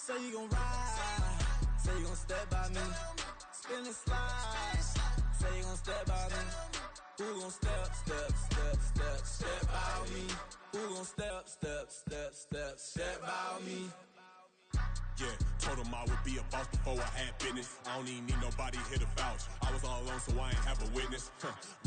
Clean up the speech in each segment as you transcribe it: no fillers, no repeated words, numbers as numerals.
Say you gon' ride, say you gon' step by me. Spin and slide, say you gon' step by me. Who gon' step by me? Who gon' step by me? Yeah, told him I would be a boss before I had business. I don't even need nobody here to vouch. I was all alone, so I ain't have a witness.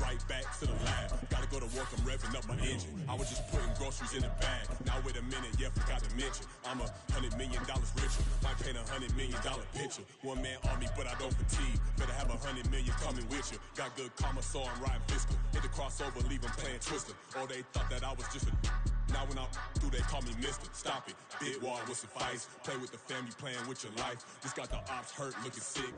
Right back to the lab. Gotta go to work, I'm revving up my engine. I was just putting groceries in the bag. Now wait a minute, yeah, forgot to mention. I'm $100 million richer. Might paint $100 million picture. One man army, but I don't fatigue. Better have 100 million coming with you. Got good karma, so I'm riding fiscal. Hit the crossover, leave them playing Twister. Oh, they thought that I was just a now when I'm through, they call me Mister. Stop it, big wall with suffice. Play with the family, playing with your life. This got the ops hurt, looking sick.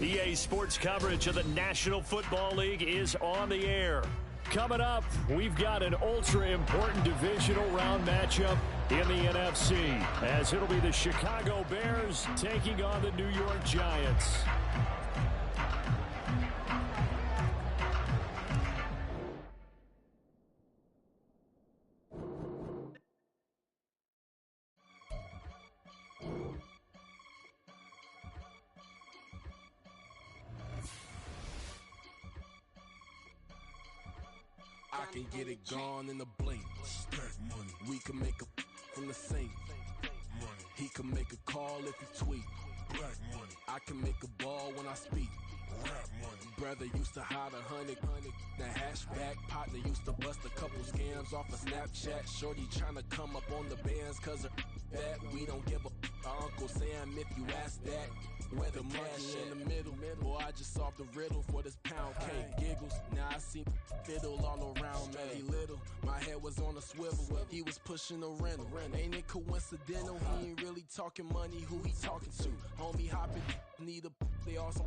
EA Sports coverage of the National Football League is on the air. Coming up, we've got an ultra-important divisional round matchup in the NFC, as it'll be the Chicago Bears taking on the New York Giants. I can get it gone in a blink. Stack money. We can make a from the sink. Money. He can make a call if he tweet. Black money. I can make a ball when I speak. Rap money. Brother used to hide 100. The hashback partner used to bust a couple scams off of Snapchat. Shorty tryna come up on the bands cause of that. We don't give a Uncle Sam if you ask that. Where the money in the middle. Boy, I just solved the riddle for this pound cake. Giggles, now I see fiddle all around me. Little, my head was on a swivel. He was pushing a rental. Ain't it coincidental? He ain't really talking money. Who he talking to? Homie hopping, need a they also.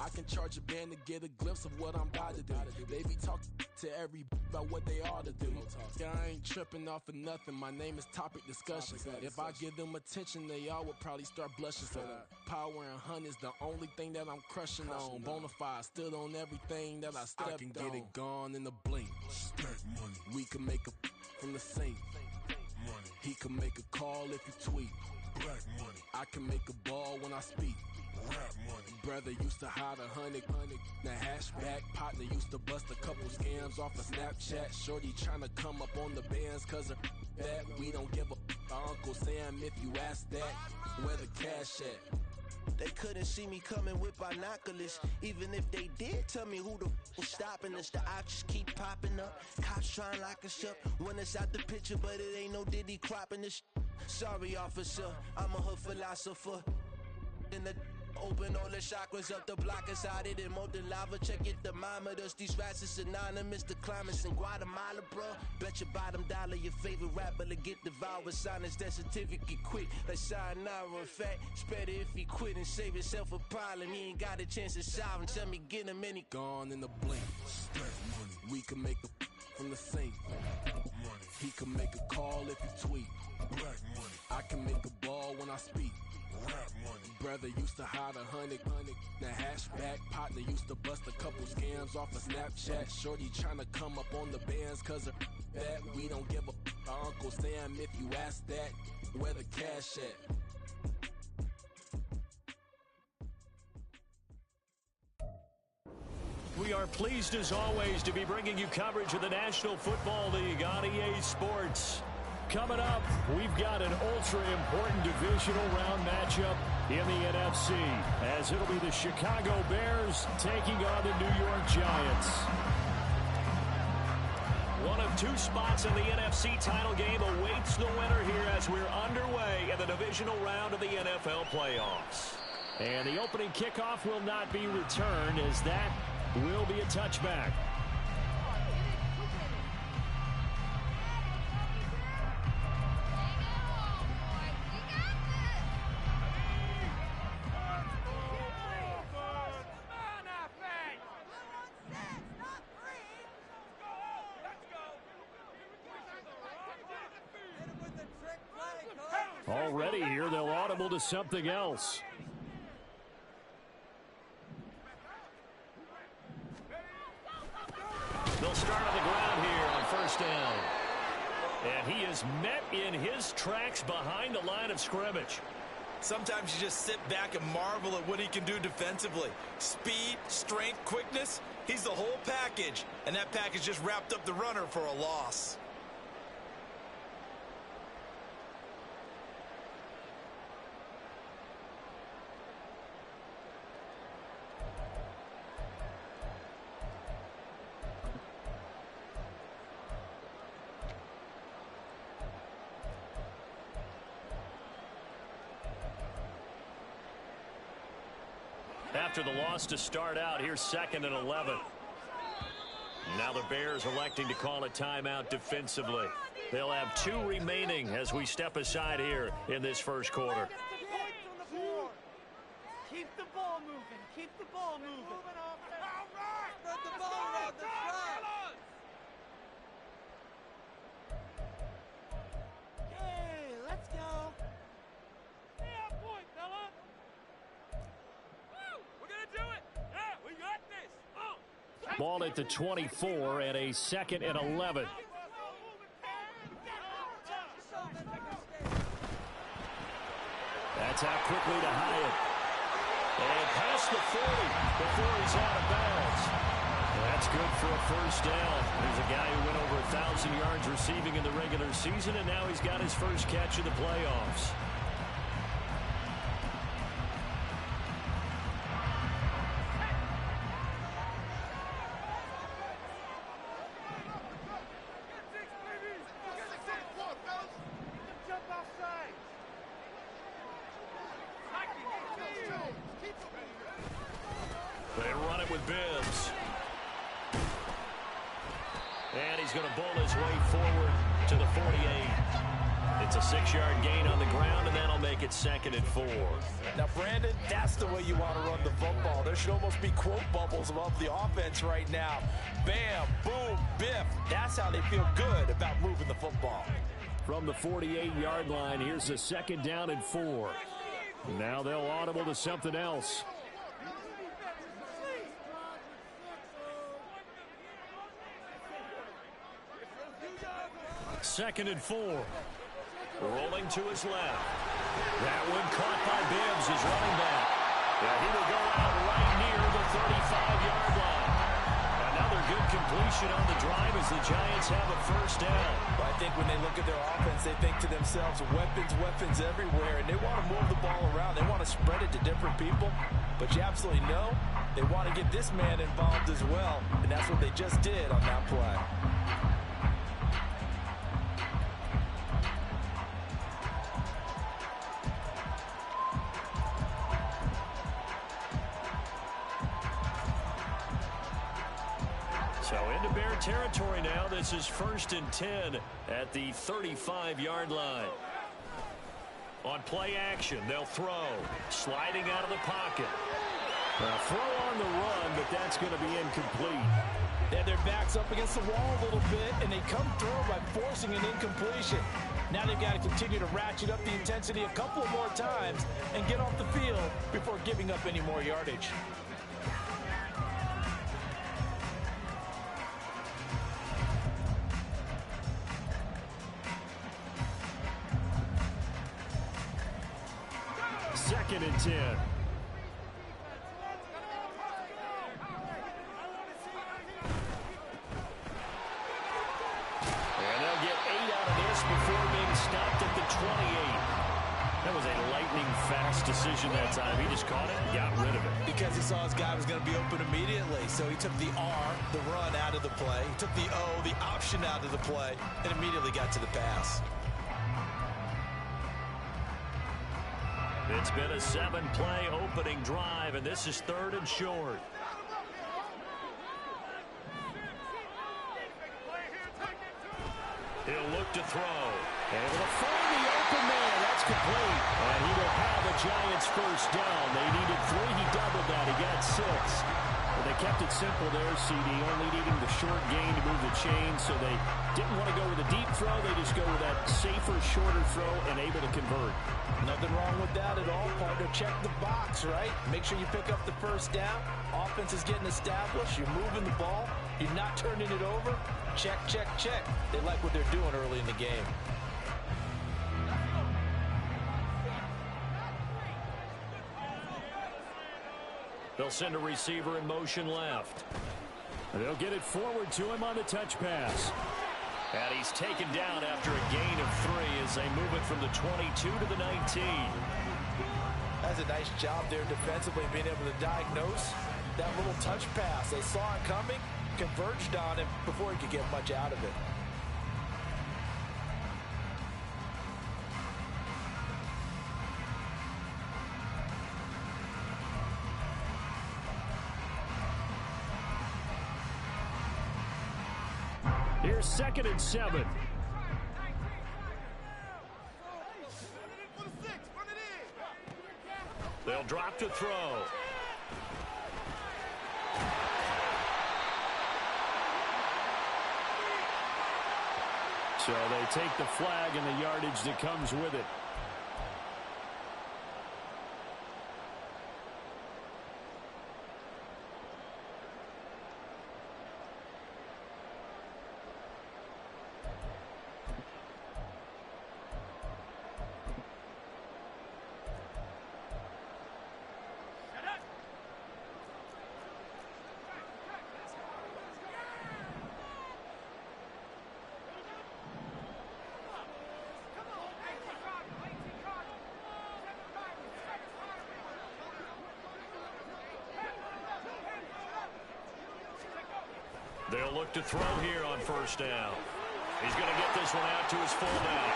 I can charge a band to get a glimpse of what I'm about to do. They be talking to every about what they ought to do. Yeah, I ain't tripping off of nothing. My name is Topic Discussion. If I give them attention, they all would probably start blushing. So power and hunt is the only thing that I'm crushing on. Bonafide, stood on everything that I stepped on. I can get it gone in a blink. Stack money. We can make a from the sink. Money. He can make a call if you tweet. Black money. I can make a ball when I speak. Rap money. Brother used to hide 100. The hashback partner used to bust a couple scams off of Snapchat. Shorty tryna come up on the bands cause of that. We don't give a Uncle Sam if you ask that. Where the cash at? They couldn't see me coming with binoculars. Even if they did, tell me who the was stopping us. The options keep popping up. Cops trying lock us up. When it's out the picture, but it ain't no Diddy cropping this. Sorry, officer, I'm a hood philosopher. In the open all the chakras up the block inside it and molten lava. Check your thermometers. These rats is synonymous. The climates in Guatemala, bro. Bet your bottom dollar your favorite rapper to get devoured. Sign his death certificate quick. Like sayonara. In fact, it's better if he quit and save himself a problem. He ain't got a chance to solve him. Tell me get him any gone in the blink. Stack money. We can make a from the sink. Money. He can make a call if you tweet. Black money. I can make a ball when I speak. Rap money. Brother used to hide 100. The hashback partner used to bust a couple scams off of Snapchat. Shorty tryna come up on the bands cause of that. We don't give a Uncle Sam if you ask that. Where the cash at? We are pleased as always to be bringing you coverage of the National Football League on EA Sports. Coming up, we've got an ultra-important divisional round matchup in the NFC, as it'll be the Chicago Bears taking on the New York Giants. One of two spots in the NFC title game awaits the winner here as we're underway in the divisional round of the NFL playoffs. And the opening kickoff will not be returned, as that will be a touchback. Already here, they'll audible to something else. They'll start on the ground here on first down. And he is met in his tracks behind the line of scrimmage. Sometimes you just sit back and marvel at what he can do defensively. Speed, strength, quickness, he's the whole package. And that package just wrapped up the runner for a loss. After the loss to start out, here's 2nd and 11. Now the Bears electing to call a timeout defensively. They'll have 2 remaining as we step aside here in this first quarter. Keep the ball moving. Keep the ball moving. Spread the ball around the track. Hey, let's go. Yeah, point, fella. We're going to do it. Yeah, we got this. Ball at the 24 and a 2nd and 11. That's out quickly to Hyatt. And past the 40 before he's out of bounds. That's good for a first down. There's a guy who went over 1,000 yards receiving in the regular season, and now he's got his first catch of the playoffs. They run it with Bibbs. And he's going to bowl his way forward to the 48. It's a 6-yard gain on the ground, and that'll make it 2nd and 4. Now, Brandon, that's the way you want to run the football. There should almost be quote bubbles above the offense right now. Bam, boom, biff. That's how they feel good about moving the football. From the 48-yard line, here's a 2nd down and 4. Now they'll audible to something else. 2nd and 4. Rolling to his left. That one caught by Bibbs, his running back. And he will go out right near the 35-yard line. Another good completion on the drive as the Giants have a first down. Well, I think when they look at their offense, they think to themselves, weapons, weapons everywhere. And they want to move the ball around. They want to spread it to different people. But you absolutely know they want to get this man involved as well. And that's what they just did on that play. So into Bear territory now. This is 1st and 10 at the 35-yard line. On play action, they'll throw. Sliding out of the pocket. A throw on the run, but that's going to be incomplete. They have their backs up against the wall a little bit, and they come through by forcing an incompletion. Now they've got to continue to ratchet up the intensity a couple more times and get off the field before giving up any more yardage. Second and 10. And they'll get 8 out of this before being stopped at the 28. That was a lightning-fast decision that time. He just caught it and got rid of it. Because he saw his guy was going to be open immediately. So he took the R, the run, out of the play. He took the O, the option, out of the play, and immediately got to the pass. It's been a 7-play opening drive, and this is 3rd and short. He'll look to throw. Able to find the open man. That's complete. And he will have the Giants first down. They needed 3. He doubled that. He got 6. But they kept it simple there, CD, only needing the short gain to move the chain, so they didn't want to go with a deep throw. They just go with that safer, shorter throw and able to convert. Nothing wrong with that at all, partner. Check the box, right? Make sure you pick up the first down. Offense is getting established. You're moving the ball. You're not turning it over. Check, check, check. They like what they're doing early in the game. They'll send a receiver in motion left. They'll get it forward to him on the touch pass. And he's taken down after a gain of 3 as they move it from the 22 to the 19. That's a nice job there defensively, being able to diagnose that little touch pass. They saw it coming, converged on him before he could get much out of it. Here's 2nd and 7. They'll drop to throw. So they take the flag and the yardage that comes with it. They'll look to throw here on 1st down. He's going to get this one out to his fullback.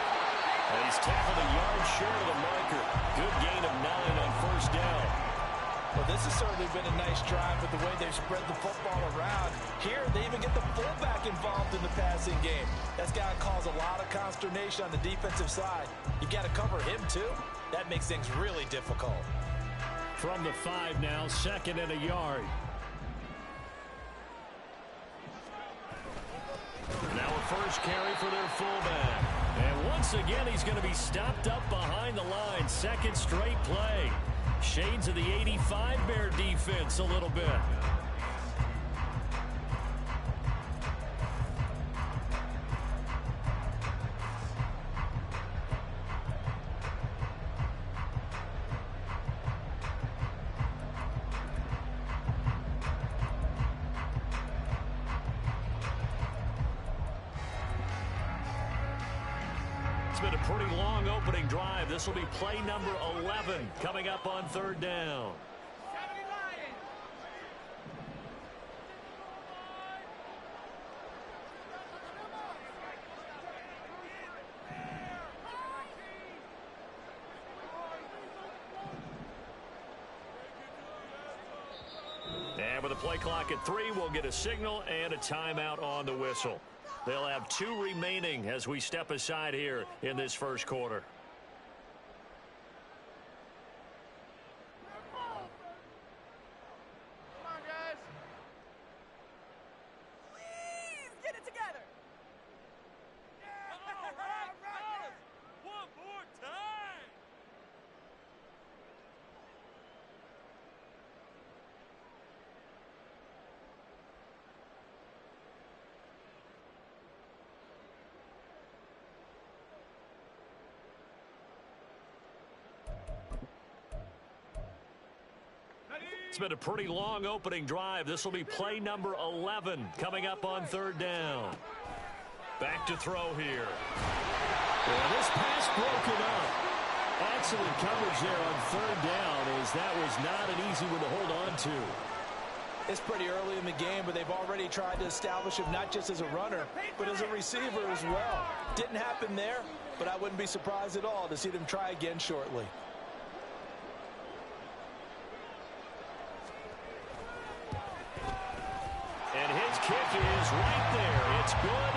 And he's tackled a yard short of the marker. Good gain of 9 on 1st down. Well, this has certainly been a nice drive with the way they've spread the football around. Here, they even get the fullback involved in the passing game. That's got to cause a lot of consternation on the defensive side. You've got to cover him, too. That makes things really difficult. From the 5 now, 2nd and a yard. Now a first carry for their fullback. And once again, he's going to be stopped up behind the line. 2nd straight play. Shades of the 85 Bear defense a little bit. Been a pretty long opening drive. This will be play number 11 coming up on 3rd down. And with the play clock at 3, we'll get a signal and a timeout on the whistle. They'll have 2 remaining as we step aside here in this 1st quarter. Come on, guys. Please get it together. Yeah. All right. One more time. It's been a pretty long opening drive. This will be play number 11 coming up on 3rd down. Back to throw here. Well, this pass broken up. Excellent coverage there on 3rd down, as that was not an easy one to hold on to. It's pretty early in the game, but they've already tried to establish him not just as a runner, but as a receiver as well. Didn't happen there, but I wouldn't be surprised at all to see them try again shortly. And his kick is right there. It's good.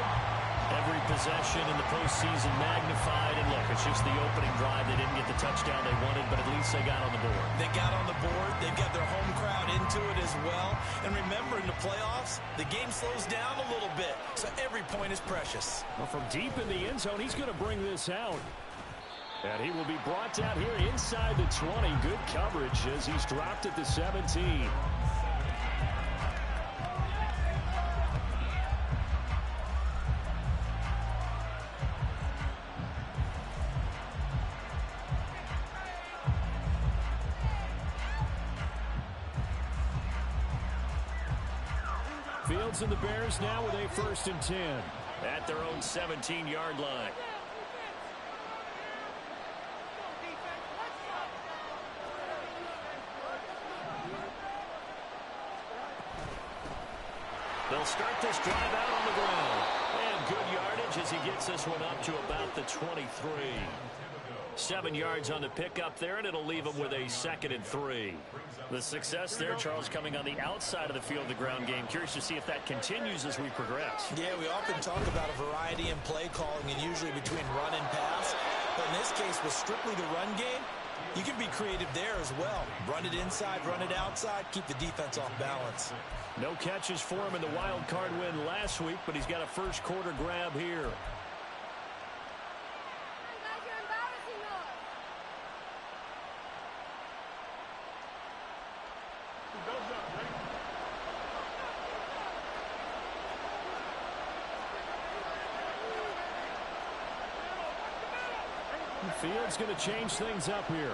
Every possession in the postseason magnified. And look, it's just the opening drive. They didn't get the touchdown they wanted, but at least they got on the board. They got on the board. They've got their home crowd into it as well. And remember, in the playoffs, the game slows down a little bit. So every point is precious. Well, from deep in the end zone, he's going to bring this out. And he will be brought down here inside the 20. Good coverage as he's dropped at the 17. Fields and the Bears now with a 1st and 10 at their own 17-yard line. They'll start this drive out on the ground. And good yardage as he gets this one up to about the 23. 7 yards on the pickup there, and it'll leave him with a 2nd and 3. The success there, Charles, coming on the outside of the field, the ground game. Curious to see if that continues as we progress. Yeah, we often talk about a variety in play calling and usually between run and pass. But in this case, with strictly the run game, you can be creative there as well. Run it inside, run it outside, keep the defense off balance. No catches for him in the wild card win last week, but he's got a first quarter grab here. Fields going to change things up here.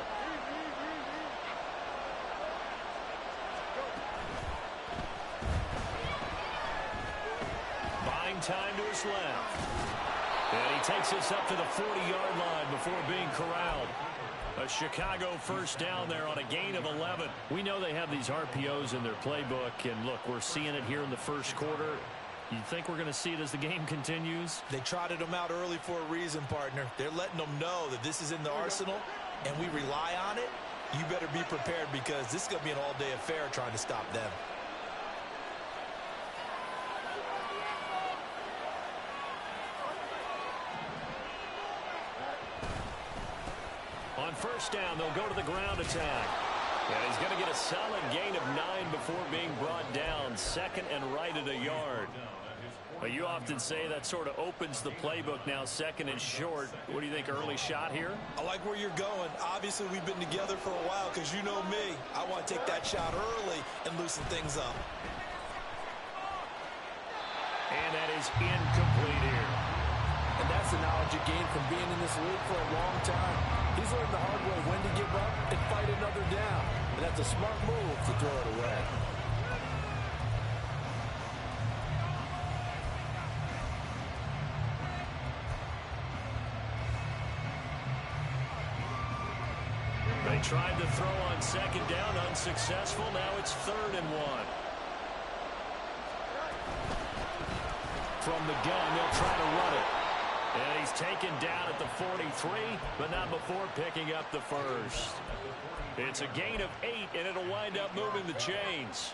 Buying time to his left. And he takes this up to the 40-yard line before being corralled. A Chicago first down there on a gain of 11. We know they have these RPOs in their playbook, and look, we're seeing it here in the first quarter. You think we're going to see it as the game continues? They trotted them out early for a reason, partner. They're letting them know that this is in the arsenal, and we rely on it. You better be prepared because this is going to be an all-day affair trying to stop them. On first down, they'll go to the ground attack. And he's going to get a solid gain of 9 before being brought down. 2nd and right at a yard. You often say that sort of opens the playbook now, 2nd and short. What do you think, early shot here? I like where you're going. Obviously, we've been together for a while because you know me. I want to take that shot early and loosen things up. And that is incomplete here. And that's the knowledge you gain from being in this league for a long time. He's learned the hard way when to give up and fight another down. And that's a smart move to throw it away. They tried to throw on 2nd down, unsuccessful. Now it's 3rd and 1. From the gun, they'll try to run it. And he's taken down at the 43, but not before picking up the first. It's a gain of 8, and it'll wind up moving the chains.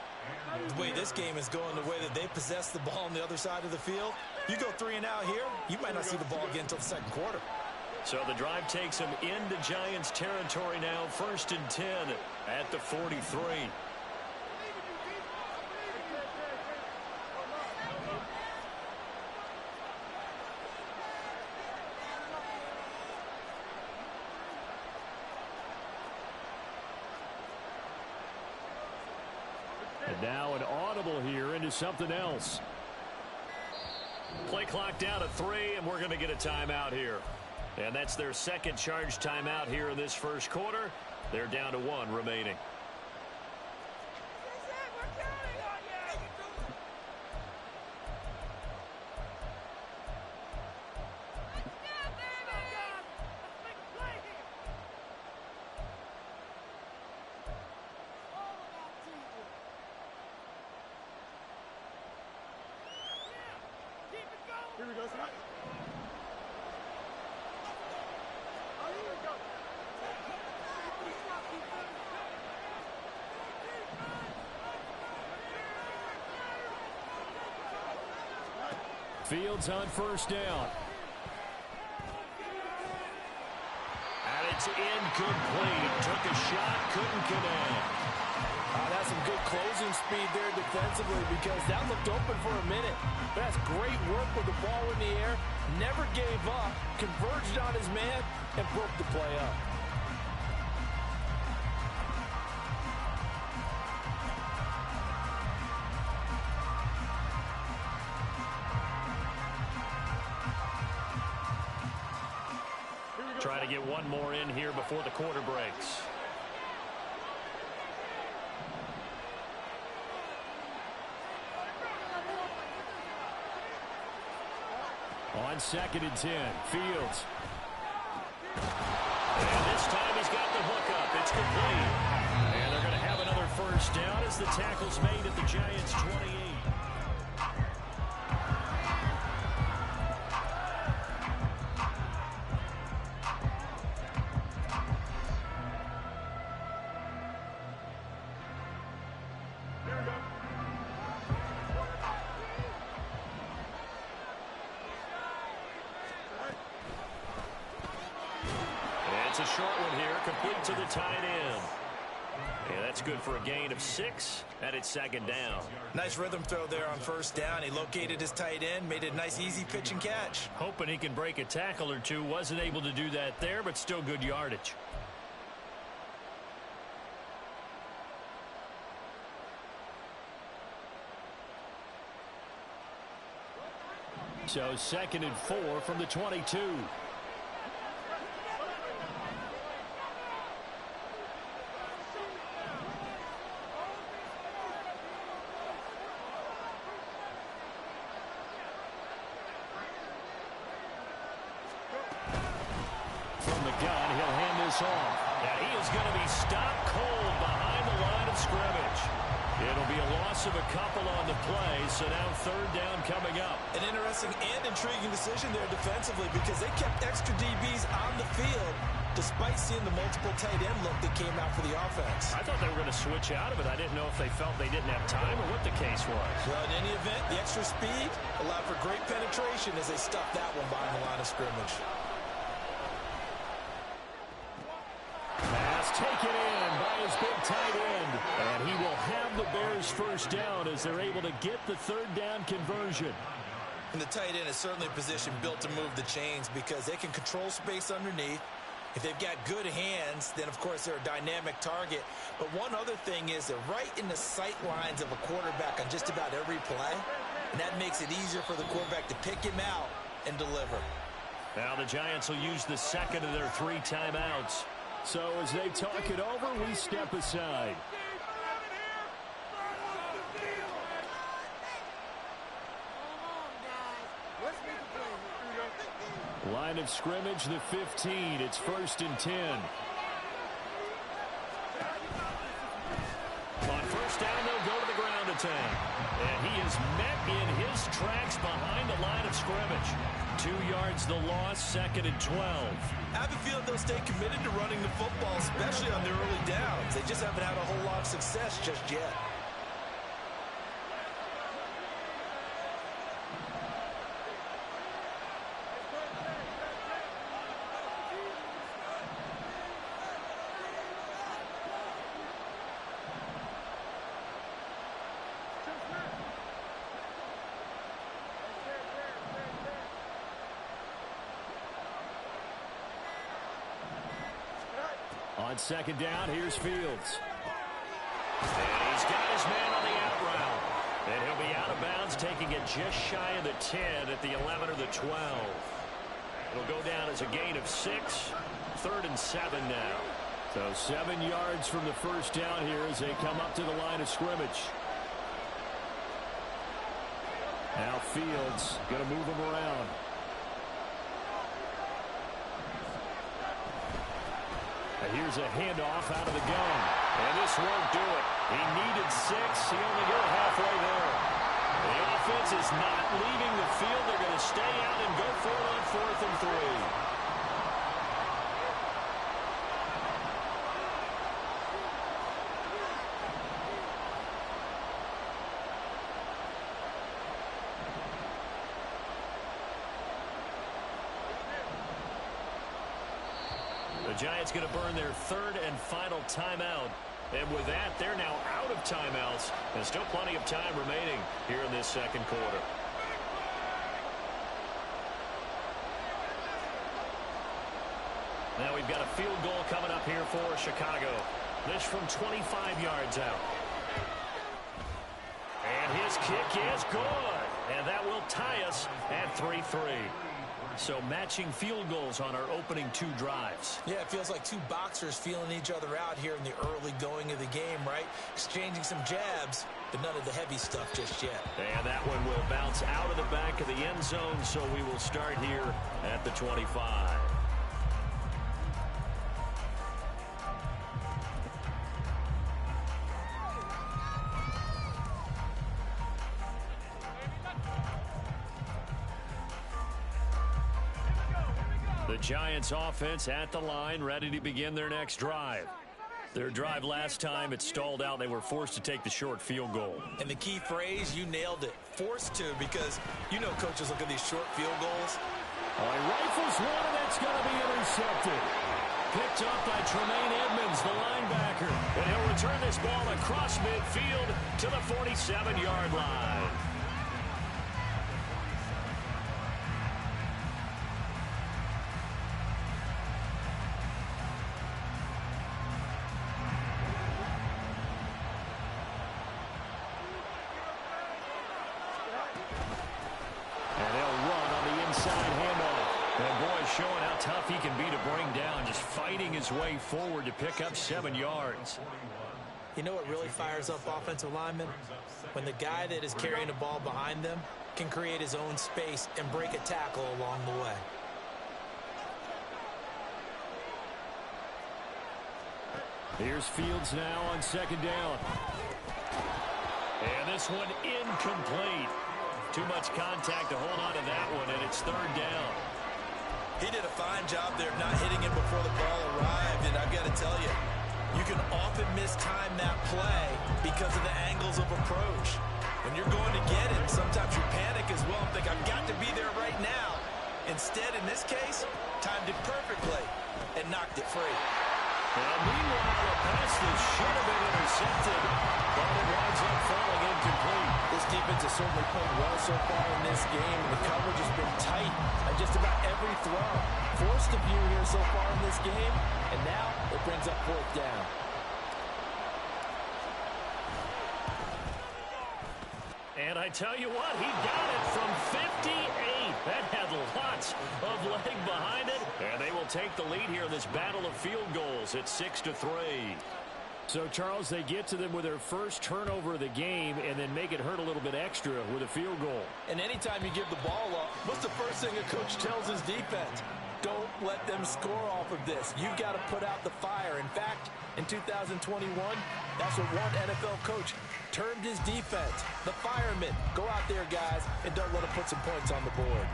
The way this game is going, the way that they possess the ball on the other side of the field, you go 3 and out here, you might not see the ball again until the 2nd quarter. So the drive takes him into Giants territory now, 1st and 10 at the 43. And now an audible here into something else. Play clock down to 3, and we're going to get a timeout here. And that's their 2nd charge timeout here in this first quarter. They're down to 1 remaining. Here we go, son. Fields on first down. And it's incomplete. Took a shot, couldn't connect. That's some good closing speed there defensively because that looked open for a minute. But that's great work with the ball in the air. Never gave up, converged on his man, and broke the play up. Try to get one more in here before the quarter breaks. On 2nd and 10, Fields. And this time he's got the hook up. It's complete. And they're going to have another first down as the tackle's made at the Giants' 28. It's a short one here, complete to the tight end. Yeah, that's good for a gain of 6, and it's 2nd down. Nice rhythm throw there on 1st down. He located his tight end, made it a nice, easy pitch and catch. Hoping he can break a tackle or two. Wasn't able to do that there, but still good yardage. So 2nd and 4 from the 22. From the gun, he'll hand this off. And he is going to be stopped cold behind the line of scrimmage. It'll be a loss of a couple on the play, so now 3rd down coming up. An interesting and intriguing decision there defensively because they kept extra DBs on the field despite seeing the multiple tight end look that came out for the offense. I thought they were going to switch out of it. I didn't know if they felt they didn't have time or what the case was. Well, in any event, the extra speed allowed for great penetration as they stuffed that one behind the line of scrimmage. Pass taken in by his big tight end. And he will have the Bears' first down as they're able to get the 3rd down conversion. And the tight end is certainly a position built to move the chains because they can control space underneath. If they've got good hands, then, of course, they're a dynamic target. But one other thing is they're right in the sight lines of a quarterback on just about every play. And that makes it easier for the quarterback to pick him out and deliver. Now the Giants will use the 2nd of their 3 timeouts. So as they talk it over, we step aside. Line of scrimmage, the 15. It's 1st and 10. On 1st down, they'll go to the ground attack. And he is met in his tracks behind the line of scrimmage. 2 yards the loss, 2nd and 12. I have a feeling they'll stay committed to running the football, especially on their early downs. They just haven't had a whole lot of success just yet. On 2nd down, here's Fields. And he's got his man on the out route. And he'll be out of bounds, taking it just shy of the 10 at the 11 or the 12. It'll go down as a gain of 6. 3rd and 7 now. So 7 yards from the first down here as they come up to the line of scrimmage. Now Fields going to move him around. Here's a handoff out of the gun. And this won't do it. He needed 6. He only got halfway there. The offense is not leaving the field. They're going to stay out and go for it on 4th and 3. The Giants going to burn their 3rd and final timeout. And with that, they're now out of timeouts. And still plenty of time remaining here in this 2nd quarter. Now we've got a field goal coming up here for Chicago. This from 25 yards out. And his kick is good. And that will tie us at 3-3. So matching field goals on our opening 2 drives. Yeah, it feels like 2 boxers feeling each other out here in the early going of the game, right? Exchanging some jabs, but none of the heavy stuff just yet. And that one will bounce out of the back of the end zone, so we will start here at the 25. The Giants offense at the line, ready to begin their next drive. Their drive last time, it stalled out. They were forced to take the short field goal. And the key phrase, you nailed it. Forced to, because you know coaches look at these short field goals. Oh, he rifles one, and it's going to be intercepted. Picked up by Tremaine Edmonds, the linebacker. And he'll return this ball across midfield to the 47-yard line. Showing how tough he can be to bring down, just fighting his way forward to pick up 7 yards. You know what really fires up offensive linemen? When the guy that is carrying the ball behind them can create his own space and break a tackle along the way. Here's Fields now on 2nd down. And this one incomplete. Too much contact to hold on to that one, and it's 3rd down. He did a fine job there of not hitting it before the ball arrived, and I've got to tell you, you can often mistime that play because of the angles of approach. When you're going to get it, sometimes you panic as well and think, I've got to be there right now. Instead, in this case, timed it perfectly and knocked it free. And meanwhile, a pass that should have been intercepted, but it winds up falling incomplete. This defense has certainly played well so far in this game, and the coverage has been tight on just about every throw. Forced a few here so far in this game, and now it brings up 4th down. And I tell you what, he got it from 58. That had lots of leg behind it. And they will take the lead here in this battle of field goals at 6-3. So, Charles, they get to them with their first turnover of the game and then make it hurt a little bit extra with a field goal. And anytime you give the ball up, what's the first thing a coach tells his defense? Don't let them score off of this. You've got to put out the fire. In fact, in 2021, that's what one NFL coach termed his defense. The firemen. Go out there, guys, and don't let them put some points on the board.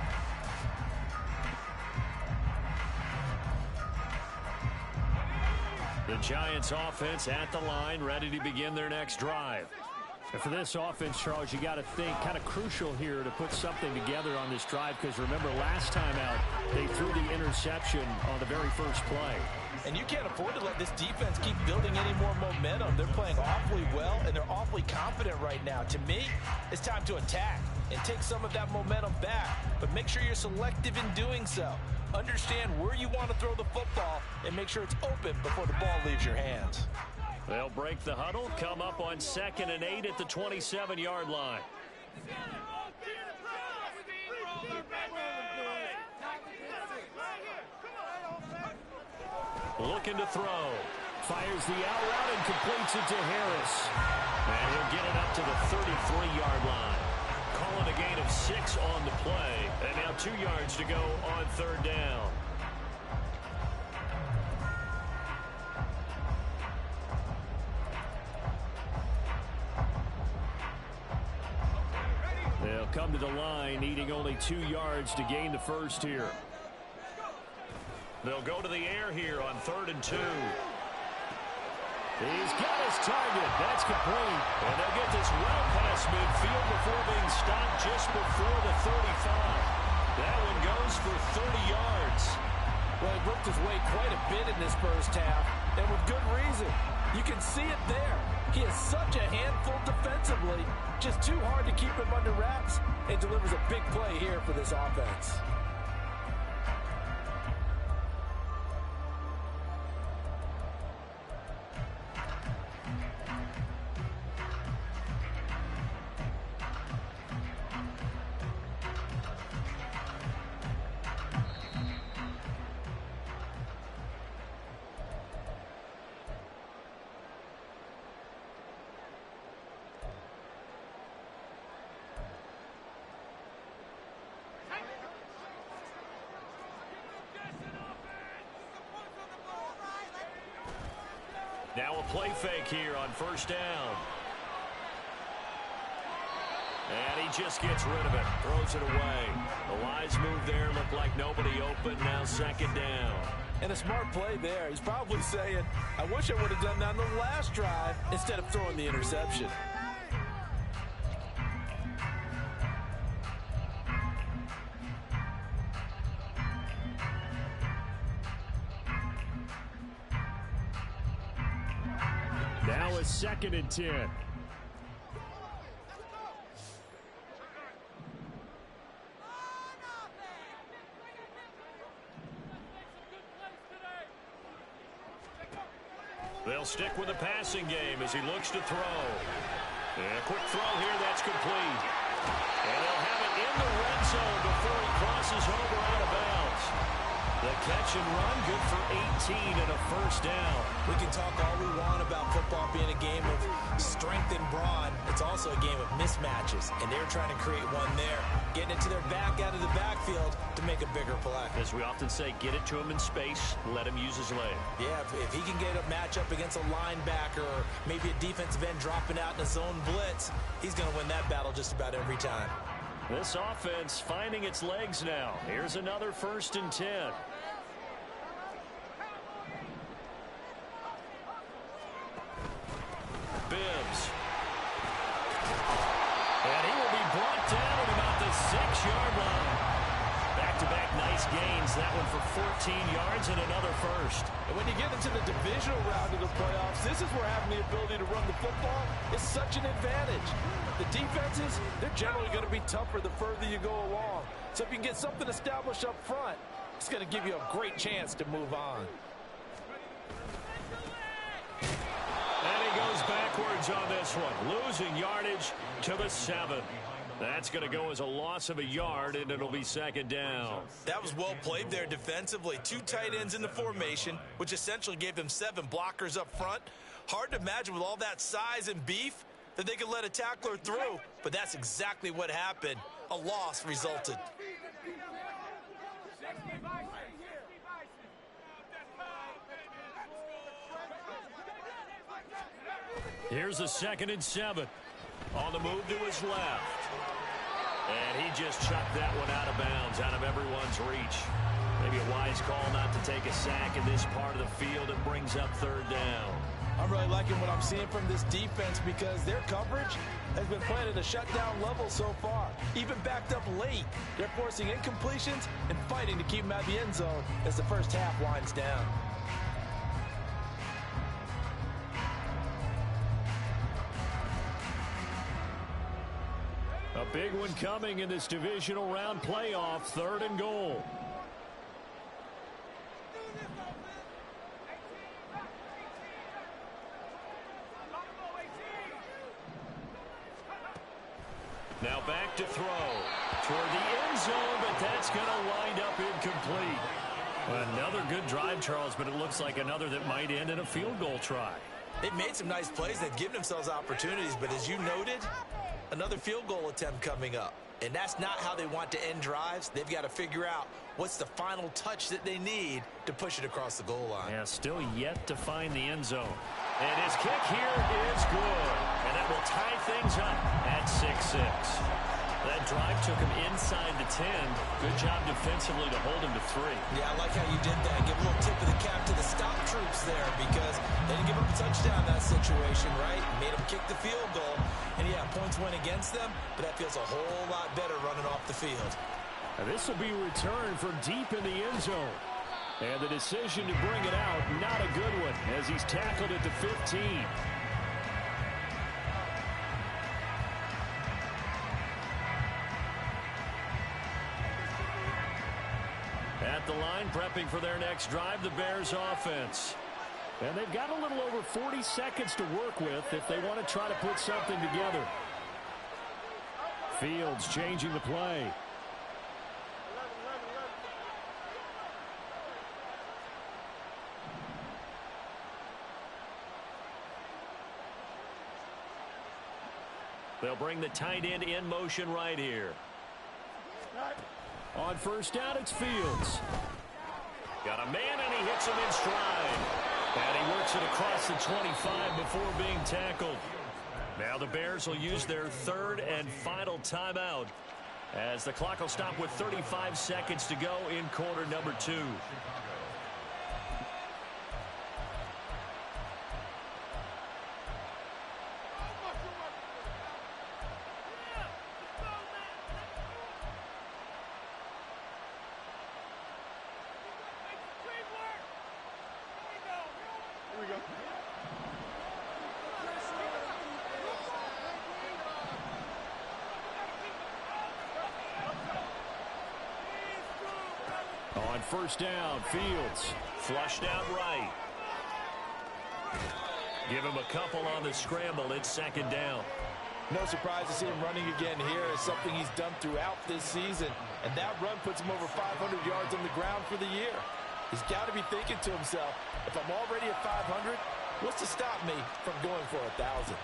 The Giants offense at the line, ready to begin their next drive. And for this offense, Charles, you got to think kind of crucial here to put something together on this drive, because remember last time out they threw the interception on the very first play. And you can't afford to let this defense keep building any more momentum. They're playing awfully well, and they're awfully confident right now. To me, it's time to attack and take some of that momentum back. But make sure you're selective in doing so. Understand where you want to throw the football and make sure it's open before the ball leaves your hands. They'll break the huddle, come up on 2nd and 8 at the 27-yard line. Looking to throw. Fires the out route and completes it to Harris. And he'll get it up to the 33-yard line. Calling a gain of 6 on the play. And now 2 yards to go on 3rd down. They'll come to the line, needing only 2 yards to gain the first here. They'll go to the air here on 3rd and 2. He's got his target. That's complete. And they'll get this well past midfield before being stopped just before the 35. That one goes for 30 yards. Well, he worked his way quite a bit in this first half, and with good reason. You can see it there. He is such a handful defensively. Just too hard to keep him under wraps, and delivers a big play here for this offense. Now a play fake here on first down. And he just gets rid of it. Throws it away. The lines move there. Looked like nobody open. Now second down. And a smart play there. He's probably saying, I wish I would have done that on the last drive instead of throwing the interception. Now a 2nd and 10. They'll stick with the passing game as he looks to throw. And a quick throw here, that's complete. And they'll have it in the red zone before he crosses over out of bounds. The catch and run, good for 18 and a first down. We can talk all we want about football being a game of strength and brawn. It's also a game of mismatches, and they're trying to create one there, getting it to their back out of the backfield to make a bigger play. As we often say, get it to him in space, let him use his leg. Yeah, if he can get a matchup against a linebacker or maybe a defensive end dropping out in a zone blitz, he's going to win that battle just about every time. This offense finding its legs now. Here's another 1st and 10. Bibbs. And he will be brought down at about the 6-yard line. Back-to-back nice gains. That one for 14 yards and another first. And when you get into the divisional round of the playoffs, this is where having the ability to run the football is such an advantage. The defenses, they're generally going to be tougher the further you go along. So if you can get something established up front, it's going to give you a great chance to move on. And he goes backwards on this one, losing yardage to the 7. That's going to go as a loss of a yard, and it'll be 2nd down. That was well played there defensively. 2 tight ends in the formation, which essentially gave them 7 blockers up front. Hard to imagine with all that size and beef that they could let a tackler through, but that's exactly what happened. A loss resulted. Here's a 2nd and 7. On the move to his left. And he just chucked that one out of bounds, out of everyone's reach. Maybe a wise call not to take a sack in this part of the field. It brings up 3rd down. I'm really liking what I'm seeing from this defense because their coverage has been playing at a shutdown level so far. Even backed up late, they're forcing incompletions and fighting to keep them out of the end zone as the first half winds down. A big one coming in this divisional round playoff, 3rd and goal. Now back to throw toward the end zone, but that's going to wind up incomplete. Another good drive, Charles, but it looks like another that might end in a field goal try. They've made some nice plays. They've given themselves opportunities, but as you noted, another field goal attempt coming up. And that's not how they want to end drives. They've got to figure out what's the final touch that they need to push it across the goal line. Yeah, still yet to find the end zone. And his kick here is good. And that will tie things up at 6-6. That drive took him inside the 10. Good job defensively to hold him to 3. Yeah, I like how you did that. Give a little tip of the cap to the stop troops there because they didn't give up a touchdown in that situation, right? Made them kick the field goal. And yeah, points went against them, but that feels a whole lot better running off the field. And this will be returned from deep in the end zone. And the decision to bring it out, not a good one, as he's tackled at the 15. At the line, prepping for their next drive, the Bears offense. And they've got a little over 40 seconds to work with if they want to try to put something together. Fields changing the play. They'll bring the tight end in motion right here. On first down, it's Fields. Got a man, and he hits him in stride. And he works it across the 25 before being tackled. Now the Bears will use their third and final timeout as the clock will stop with 35 seconds to go in quarter number 2. On first down, Fields flushed out right. Give him a couple on the scramble. It's second down. No surprise to see him running again here. It's something he's done throughout this season. And that run puts him over 500 yards on the ground for the year. He's got to be thinking to himself, if I'm already at 500, what's to stop me from going for 1,000?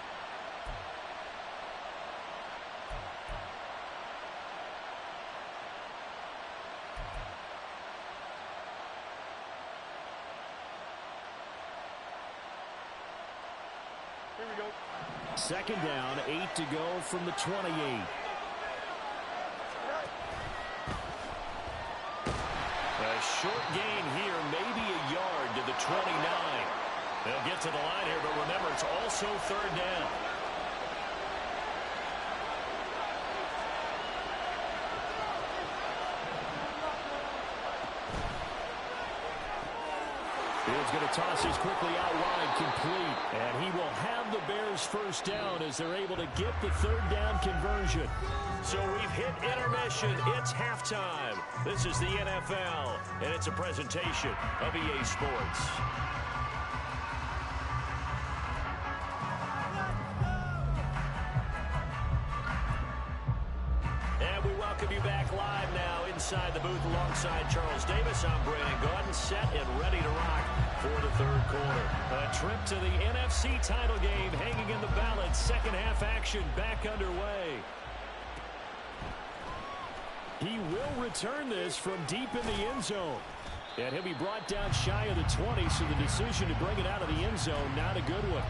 Second down, 8 to go from the 28. A short gain here, maybe a yard to the 29. They'll get to the line here, but remember, it's also third down. Fields going to toss this quickly out wide, complete. And he will have the Bears first down as they're able to get the third down conversion. So we've hit intermission. It's halftime. This is the NFL, and it's a presentation of EA Sports. And we welcome you back live now inside the booth alongside Charles Davis. I'm Brandon Gaudin, set and ready to rock for the third quarter. A trip to the NFC title game hanging in the balance. Second half action back underway. He will return this from deep in the end zone. And he'll be brought down shy of the 20, so the decision to bring it out of the end zone, not a good one.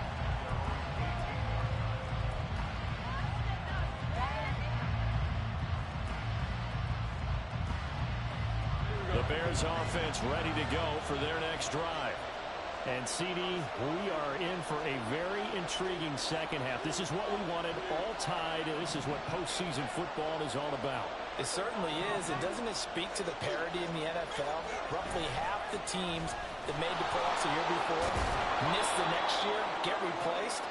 The Bears offense ready to go for their next drive. And CD, we are in for a very intriguing second half. This is what we wanted, all tied, and this is what postseason football is all about. It certainly is. And doesn't it speak to the parity in the NFL? Roughly half the teams that made the playoffs the year before miss the next year, get replaced.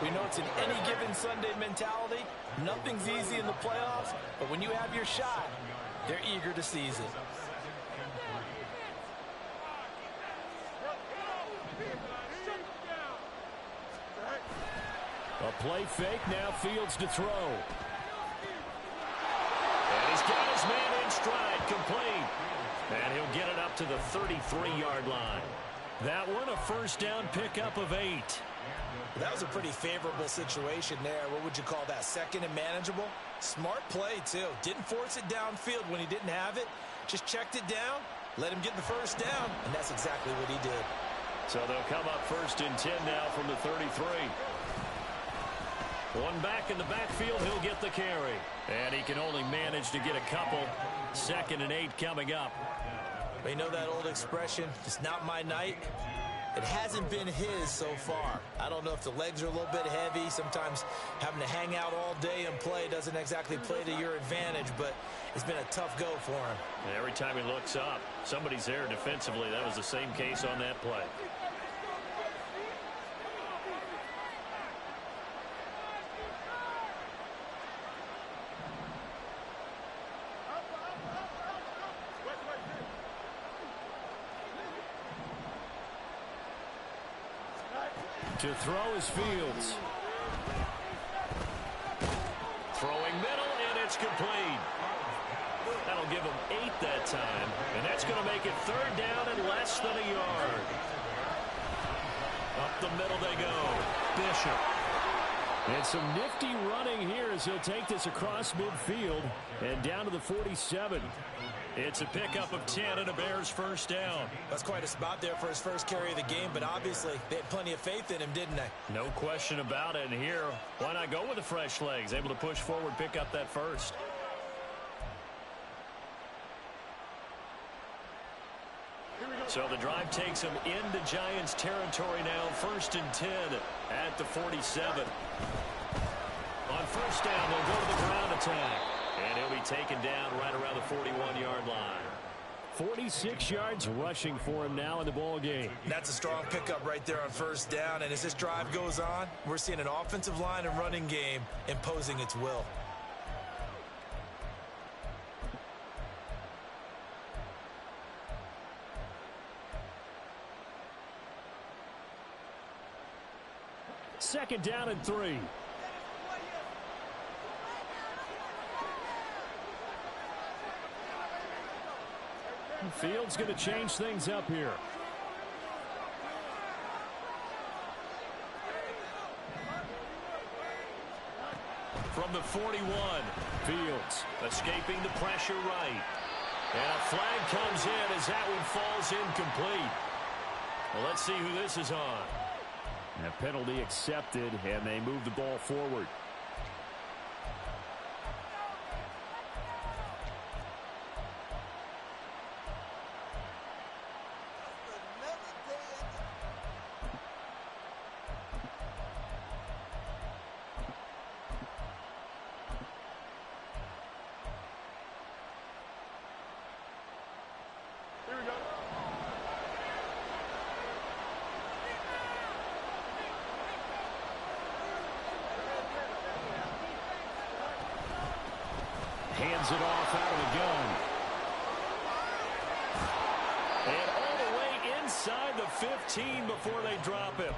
We know it's an any given Sunday mentality. Nothing's easy in the playoffs, but when you have your shot, they're eager to seize it. A play fake, now Fields to throw. And he's got his man in stride, complete. And he'll get it up to the 33-yard line. That one, a first down pickup of 8. That was a pretty favorable situation there. What would you call that? Second and manageable? Smart play, too. Didn't force it downfield when he didn't have it. Just checked it down, let him get the first down, and that's exactly what he did. So they'll come up first and 10 now from the 33. One back in the backfield, he'll get the carry. And he can only manage to get a couple. Second and 8 coming up. You know that old expression, it's not my night? It hasn't been his so far. I don't know if the legs are a little bit heavy. Sometimes having to hang out all day and play doesn't exactly play to your advantage, but it's been a tough go for him. And every time he looks up, somebody's there defensively. That was the same case on that play. To throw is Fields. Throwing middle, and it's complete. That'll give him 8 that time, and that's going to make it third down and less than a yard. Up the middle they go. Bishop. And some nifty running here as he'll take this across midfield and down to the 47. It's a pickup of 10 and a Bears first down. That's quite a spot there for his first carry of the game, but obviously they had plenty of faith in him, didn't they? No question about it. And here, why not go with the fresh legs? Able to push forward, pick up that first. So the drive takes him into Giants territory now. 1st and 10 at the 47. On first down, they'll go to the ground attack. And he'll be taken down right around the 41-yard line. 46 yards rushing for him now in the ball game. That's a strong pickup right there on first down. And as this drive goes on, we're seeing an offensive line and running game imposing its will. Second down and 3. Fields going to change things up here. From the 41, Fields escaping the pressure right. And a flag comes in as that one falls incomplete. Well, let's see who this is on. And a penalty accepted, and they move the ball forward. Hands it off out of the gun. And all the way inside the 15 before they drop him.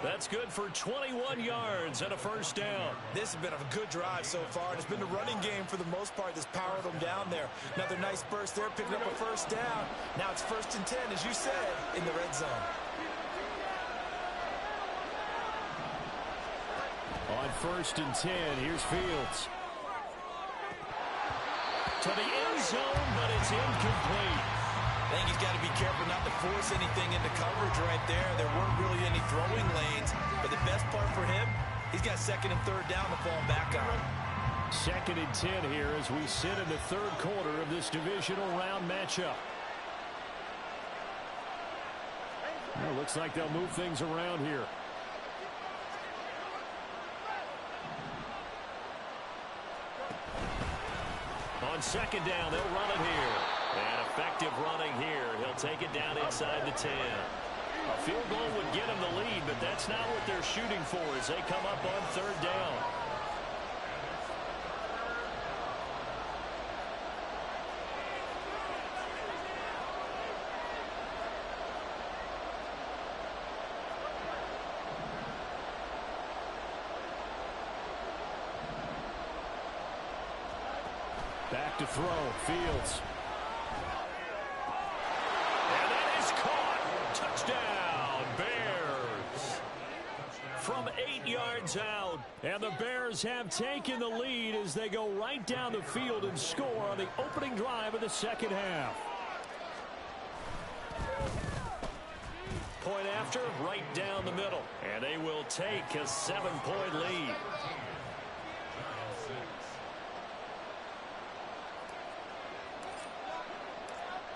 That's good for 21 yards and a first down. This has been a good drive so far, and it's been the running game for the most part that's powered them down there. Another nice burst there, picking up a first down. Now it's 1st and 10, as you said, in the red zone. On 1st and 10, here's Fields. To the end zone, but it's incomplete. I think he's got to be careful not to force anything into coverage right there. There weren't really any throwing lanes, but the best part for him, he's got 2nd and 3rd down to fall back on. 2nd and 10 here as we sit in the 3rd quarter of this divisional round matchup. Well, looks like they'll move things around here. On 2nd down, they'll run it here. And effective running here. He'll take it down inside the 10. A field goal would get him the lead, but that's not what they're shooting for as they come up on 3rd down. Back to throw, Fields. And that is caught. Touchdown, Bears. From 8 yards out. And the Bears have taken the lead as they go right down the field and score on the opening drive of the 2nd half. Point after, right down the middle. And they will take a 7-point lead.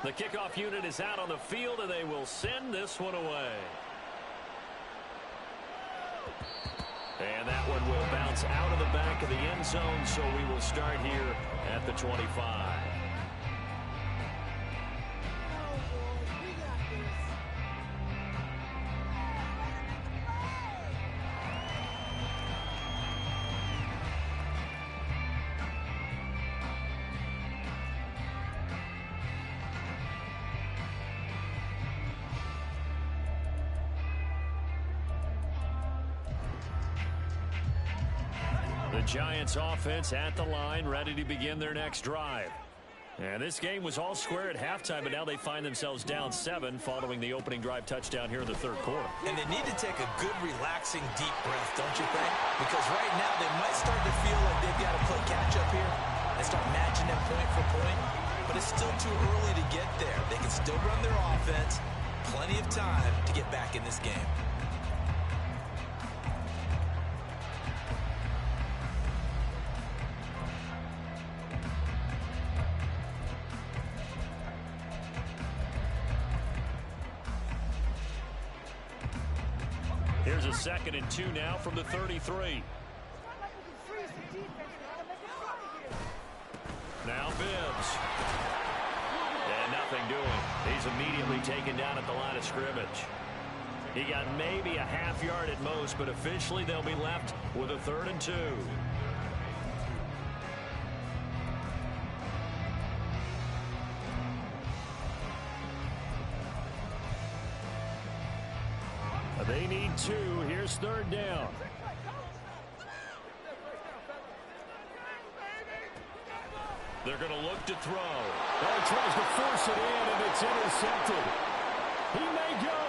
The kickoff unit is out on the field, and they will send this one away. And that one will bounce out of the back of the end zone, so we will start here at the 25. The Giants offense at the line, ready to begin their next drive. And this game was all square at halftime, but now they find themselves down 7 following the opening drive touchdown here in the 3rd quarter. And they need to take a good, relaxing, deep breath, don't you think? Because right now they might start to feel like they've got to play catch-up here and start matching them point for point. but it's still too early to get there. They can still run their offense. Plenty of time to get back in this game. Here's a 2nd and 2 now from the 33. Now Bibbs. And nothing doing. He's immediately taken down at the line of scrimmage. He got maybe a half yard at most, but officially they'll be left with a 3rd and 2. They need 2. Here's 3rd down. They're going to look to throw. Oh, he tries to force it in, and it's intercepted. He may go.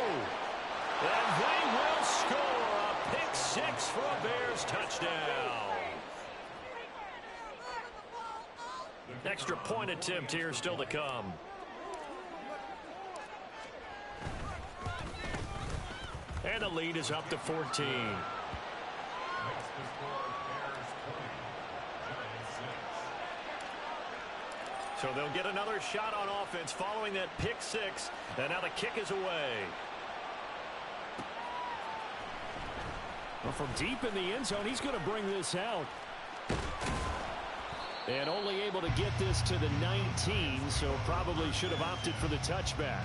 And they will score a pick-6 for a Bears touchdown. Extra point attempt here still to come. And the lead is up to 14. So they'll get another shot on offense following that pick-6. And now the kick is away. Well, from deep in the end zone, he's going to bring this out. And only able to get this to the 19, so probably should have opted for the touchback.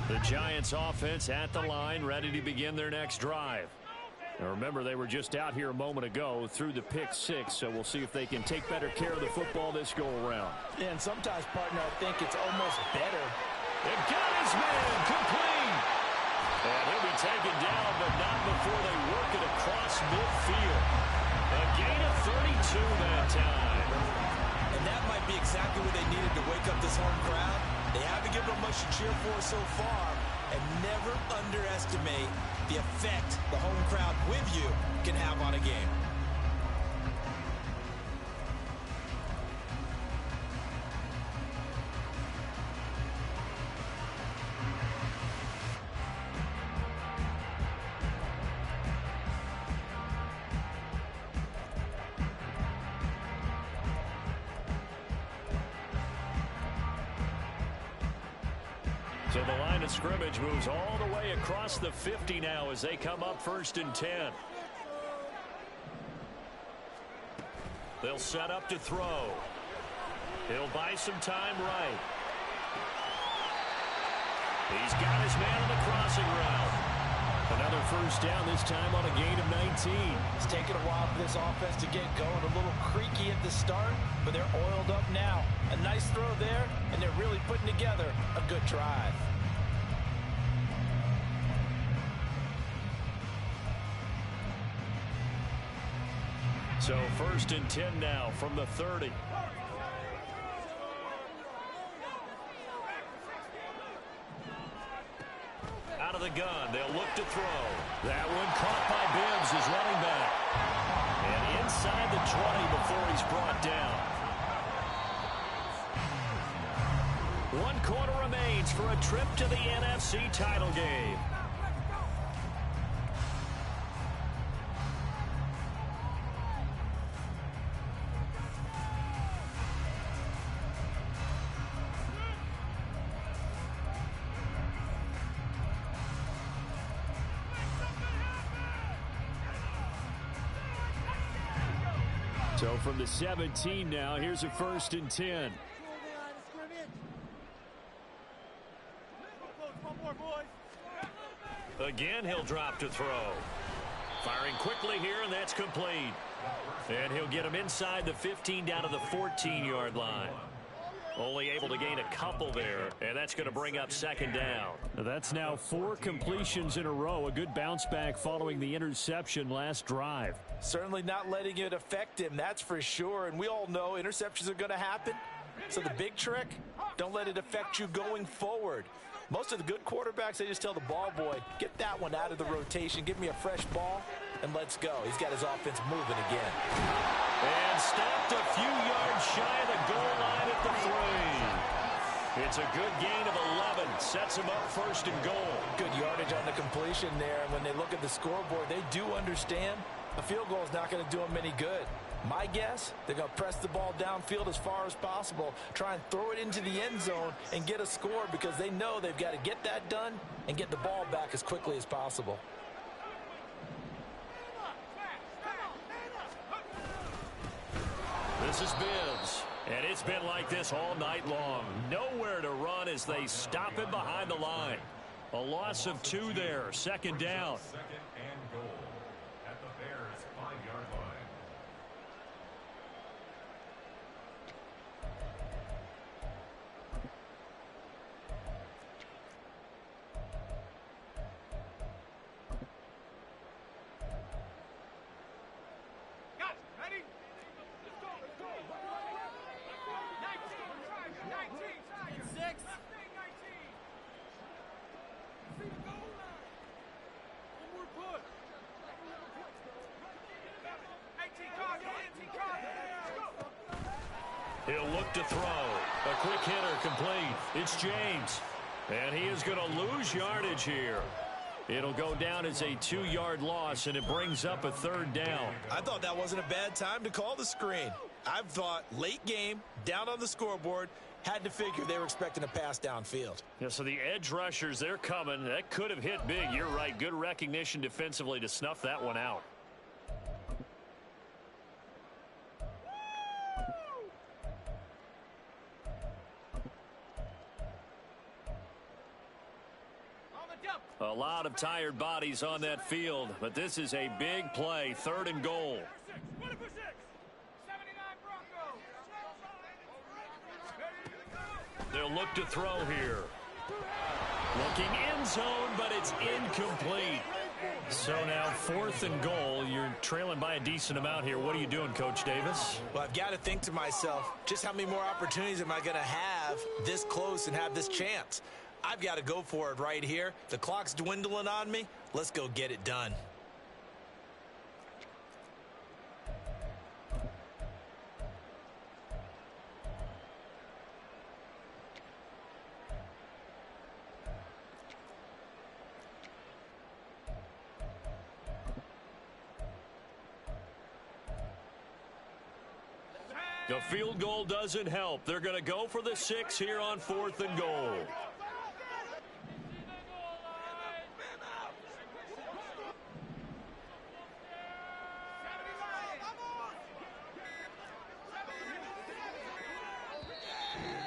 The Giants offense at the line, ready to begin their next drive. Now remember, they were just out here a moment ago through the pick-6, so we'll see if they can take better care of the football this go-around. Yeah, and sometimes, partner, I think it's almost better. They've got his man complete. And he'll be taken down, but not before they work it across midfield. A gain of 32 that time. And that might be exactly what they needed to wake up this home crowd. They haven't given them much to cheer for so far, and never underestimate the effect the home crowd with you can have on a game. So the line of scrimmage moves all the way across the 50 now as they come up 1st and 10. They'll set up to throw. He'll buy some time right. He's got his man on the crossing route. Another 1st down, this time on a gain of 19. It's taken a while for this offense to get going. A little creaky at the start, but they're oiled up now. A nice throw there, and they're really putting together a good drive. So 1st and 10 now from the 30. Out of the gun, they'll look to throw. That one caught by Bibbs, his running back. And inside the 20 before he's brought down. 1 quarter remains for a trip to the NFC title game. So from the 17 now, here's a 1st and 10. Again, he'll drop to throw. Firing quickly here, and that's complete. And he'll get him inside the 15 down to the 14-yard line. Only able to gain a couple there, and that's going to bring up second down. That's now 4 completions in a row. A good bounce back following the interception last drive. Certainly not letting it affect him, that's for sure. And we all know interceptions are going to happen. So the big trick, don't let it affect you going forward. Most of the good quarterbacks, they just tell the ball boy, get that one out of the rotation, give me a fresh ball, and let's go. He's got his offense moving again. And stopped a few yards shy of the goal line at the 3. It's a good gain of 11. Sets him up first and goal. Good yardage on the completion there. And when they look at the scoreboard, they do understand a field goal is not going to do them any good. My guess, they're going to press the ball downfield as far as possible, try and throw it into the end zone and get a score because they know they've got to get that done and get the ball back as quickly as possible. This is Bibbs, and it's been like this all night long. Nowhere to run as they stop him behind the line. A loss of 2 there, second down. Second and goal at the Bears' 5-yard line. He'll look to throw. A quick hitter complete. It's James. And he is going to lose yardage here. It'll go down as a 2-yard loss, and it brings up a third down. I thought that wasn't a bad time to call the screen. I've thought late game, down on the scoreboard, had to figure they were expecting a pass downfield. Yeah, so the edge rushers, they're coming. That could have hit big. You're right. Good recognition defensively to snuff that one out. A lot of tired bodies on that field, but this is a big play, 3rd and goal. They'll look to throw here. Looking end zone, but it's incomplete. So now 4th and goal. You're trailing by a decent amount here. What are you doing, Coach Davis? Well, I've got to think to myself, just how many more opportunities am I going to have this close and have this chance? I've got to go for it right here. The clock's dwindling on me. Let's go get it done. The field goal doesn't help. They're going to go for the 6 here on 4th and goal.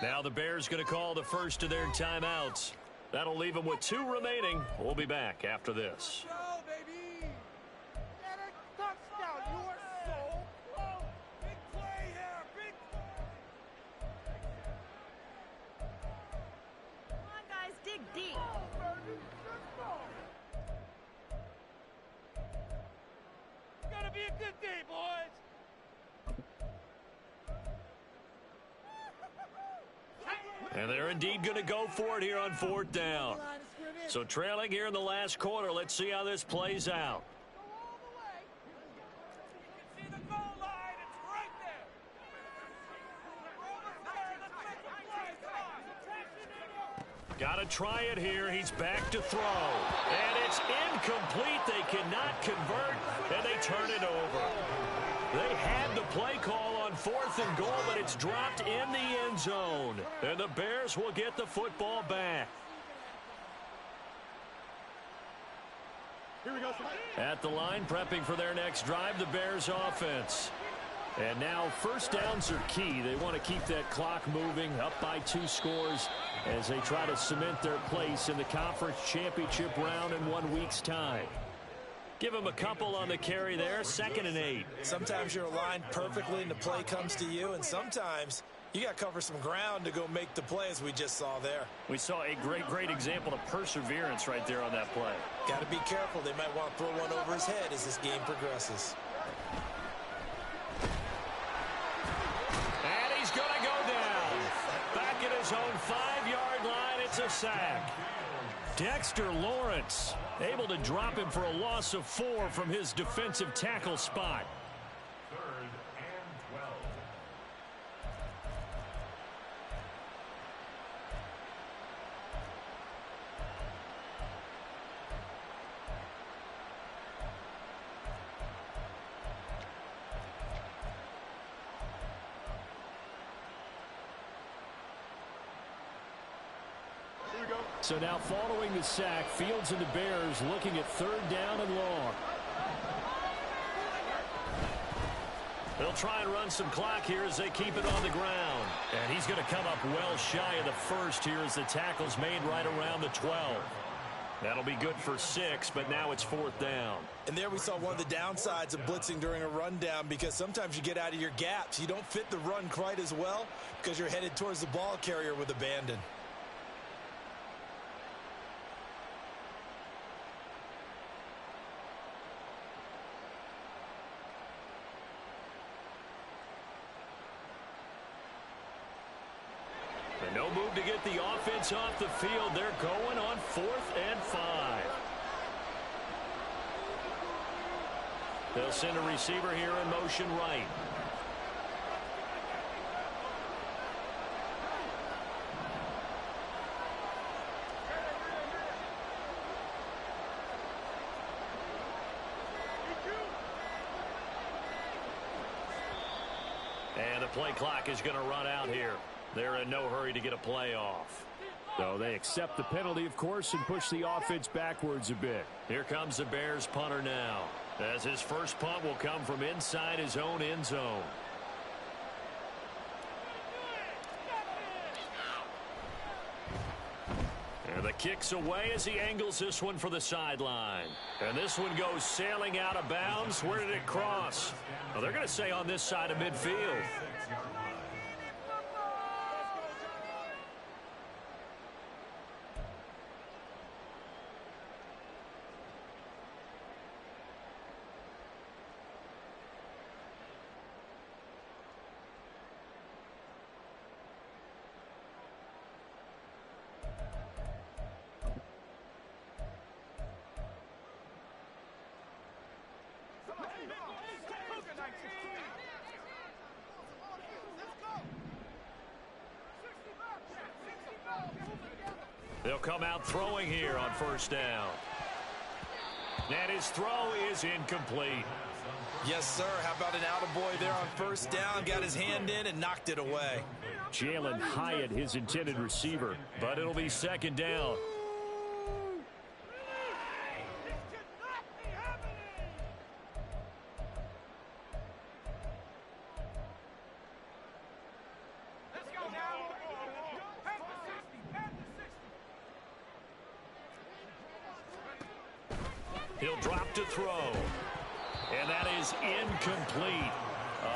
Now the Bears going to call the first of their timeouts. That'll leave them with 2 remaining. We'll be back after this. And they're indeed going to go for it here on 4th down. So trailing here in the last quarter. Let's see how this plays out. Got to try it here. He's back to throw. And it's incomplete. They cannot convert, and they turn it over. They had the play call on 4th and goal, but it's dropped in the end zone. And the Bears will get the football back. Here we go. At the line, prepping for their next drive, the Bears offense. And now first downs are key. They want to keep that clock moving, up by 2 scores as they try to cement their place in the conference championship round in 1 week's time. Give them a couple on the carry there, 2nd and 8. Sometimes you're aligned perfectly and the play comes to you, and sometimes You got to cover some ground to go make the play, as we just saw there. We saw a great example of perseverance right there on that play. Got to be careful. They might want to throw one over his head as this game progresses. And he's going to go down. Back at his own 5-yard line, it's a sack. Dexter Lawrence able to drop him for a loss of 4 from his defensive tackle spot. So now following the sack, Fields and the Bears looking at 3rd down and long. They'll try and run some clock here as they keep it on the ground. And he's going to come up well shy of the first here as the tackle's made right around the 12. That'll be good for 6, but now it's 4th down. And there we saw one of the downsides of blitzing during a rundown, because sometimes you get out of your gaps. You don't fit the run quite as well because you're headed towards the ball carrier with abandon. No move to get the offense off the field. They're going on 4th and 5. They'll send a receiver here in motion right. And the play clock is going to run out here. They're in no hurry to get a play off. So they accept the penalty, of course, and push the offense backwards a bit. Here comes the Bears punter now, as his first punt will come from inside his own end zone. And the kick's away as he angles this one for the sideline. And this one goes sailing out of bounds. Where did it cross? Well, they're going to say on this side of midfield. They'll come out throwing here on 1st down. And his throw is incomplete. Yes, sir. How about an attaboy there on 1st down? Got his hand in and knocked it away. Jalen Hyatt, his intended receiver. But it'll be 2nd down. He'll drop to throw. And that is incomplete.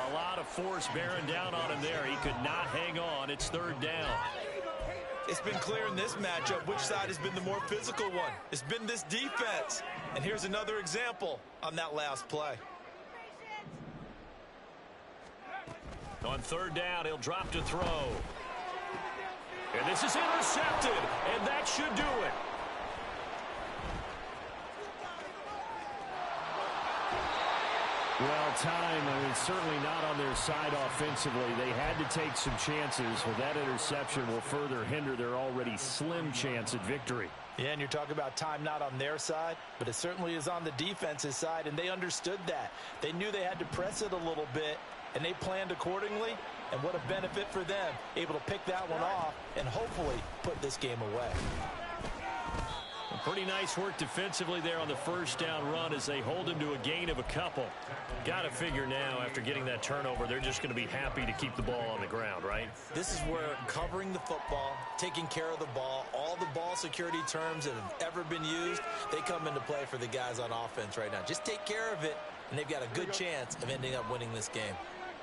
A lot of force bearing down on him there. He could not hang on. It's 3rd down. It's been clear in this matchup which side has been the more physical one. It's been this defense. And here's another example on that last play. On 3rd down, he'll drop to throw. And this is intercepted. And that should do it. Well, time, I mean, certainly not on their side offensively. They had to take some chances. Well, that interception will further hinder their already slim chance at victory. Yeah, and you're talking about time not on their side, but it certainly is on the defense's side, and they understood that. They knew they had to press it a little bit, and they planned accordingly, and what a benefit for them, able to pick that one off and hopefully put this game away. Pretty nice work defensively there on the 1st down run as they hold him to a gain of a couple. Got to figure now, after getting that turnover, they're just going to be happy to keep the ball on the ground, right? This is where covering the football, taking care of the ball, all the ball security terms that have ever been used, they come into play for the guys on offense right now. Just take care of it, and they've got a good chance of ending up winning this game.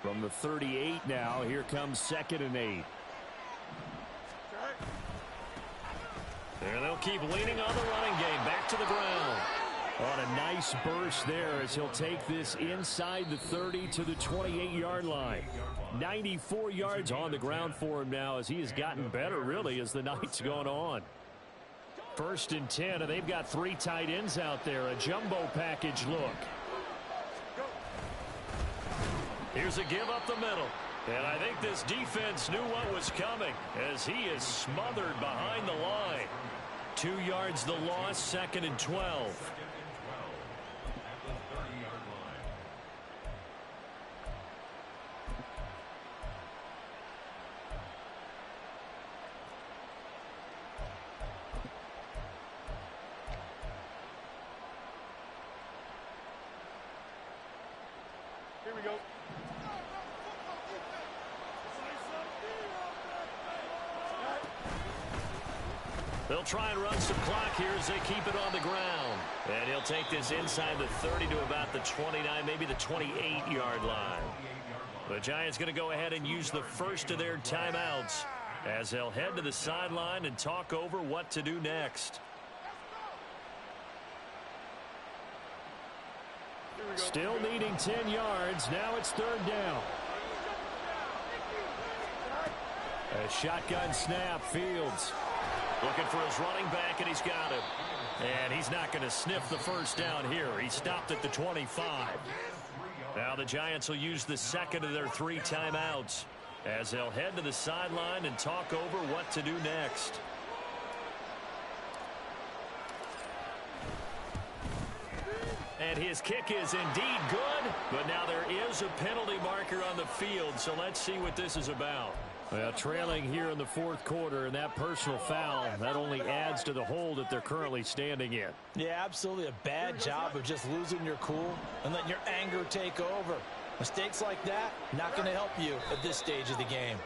From the 38 now, here comes 2nd and 8. And they'll keep leaning on the running game. Back to the ground. On a nice burst there as he'll take this inside the 30 to the 28-yard line. 94 yards on the ground for him now as he has gotten better, really, as the night's gone on. 1st and 10, and they've got 3 tight ends out there. A jumbo package look. Here's a give up the middle. And I think this defense knew what was coming as he is smothered behind the line. 2 yards the loss, 2nd and 12. Here we go. They'll try and run some clock here as they keep it on the ground. And he'll take this inside the 30 to about the 29, maybe the 28-yard line. The Giants going to go ahead and use the first of their timeouts as they'll head to the sideline and talk over what to do next. Still needing 10 yards. Now it's 3rd down. A shotgun snap. Fields looking for his running back, and he's got him. And he's not going to sniff the first down here. He stopped at the 25. Now the Giants will use the 2nd of their 3 timeouts as they'll head to the sideline and talk over what to do next. And his kick is indeed good, but now there is a penalty marker on the field, so let's see what this is about. Well, trailing here in the 4th quarter, and that personal foul, that only adds to the hole that they're currently standing in. Yeah, absolutely a bad job of just losing your cool and letting your anger take over. Mistakes like that, not going to help you at this stage of the game.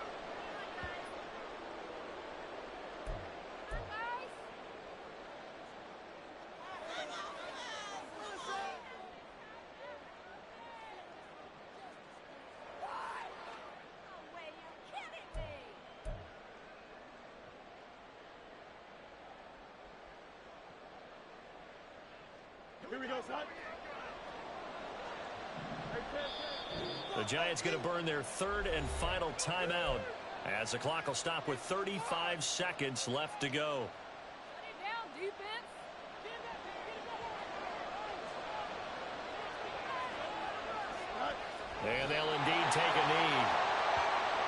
Here we go, son. The Giants going to burn their 3rd and final timeout as the clock will stop with 35 seconds left to go. And they'll indeed take a knee.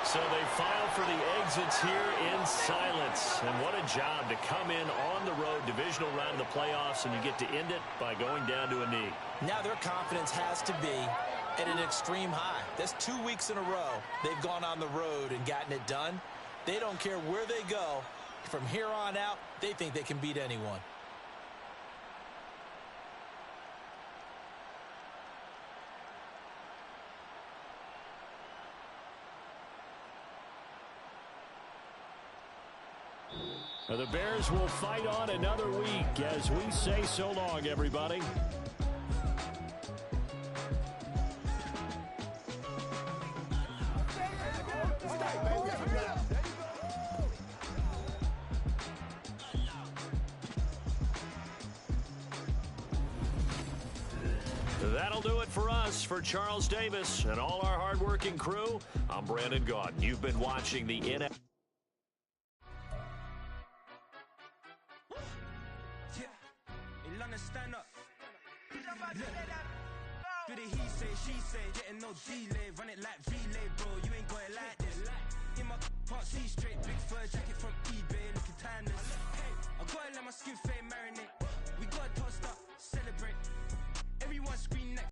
So they file for the exits here in silence. And what a job to come in on the road, divisional round of the playoffs, and you get to end it by going down to a knee. Now their confidence has to be at an extreme high. That's 2 weeks in a row they've gone on the road and gotten it done. They don't care where they go. From here on out, they think they can beat anyone. The Bears will fight on another week as we say so long, everybody. That'll do it for us. For Charles Davis and all our hardworking crew, I'm Brandon Gaudin. You've been watching the NFL. Stand up. Do the he say, she say, getting no delay, run it like relay, bro. You ain't got it like this. In my part C straight, big fur jacket from eBay, looking timeless. I gotta let my skin fade marinate. We gotta toast up, celebrate. Everyone scream next.